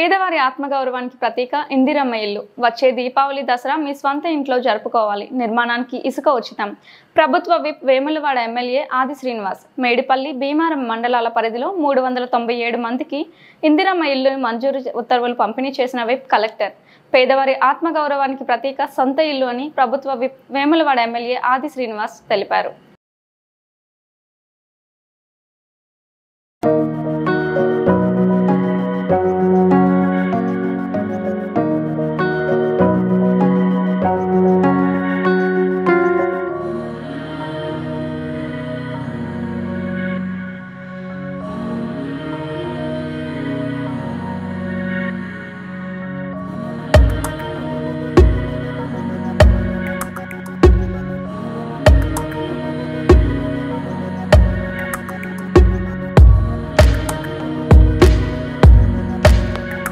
పేదవారి ఆత్మగౌరవానికి ప్రతీక ఇందిరమ్మ ఇల్లు. వచ్చే దీపావళి దసరా మీ స్వంత ఇంట్లో జరుపుకోవాలి. నిర్మాణానికి ఇసుక ఉచితం. ప్రభుత్వ విప్ వేములవాడ ఎమ్మెల్యే ఆది శ్రీనివాస్. మేడిపల్లి, భీమారం మండలాల పరిధిలో 397 మందికి ఇందిరమ్మ ఇల్లు మంజూరు ఉత్తర్వులు పంపిణీ చేసిన విప్ కలెక్టర్. పేదవారి ఆత్మగౌరవానికి ప్రతీక సొంత ఇల్లు అని ప్రభుత్వ విప్ వేములవాడ ఎమ్మెల్యే ఆది శ్రీనివాస్ తెలిపారు.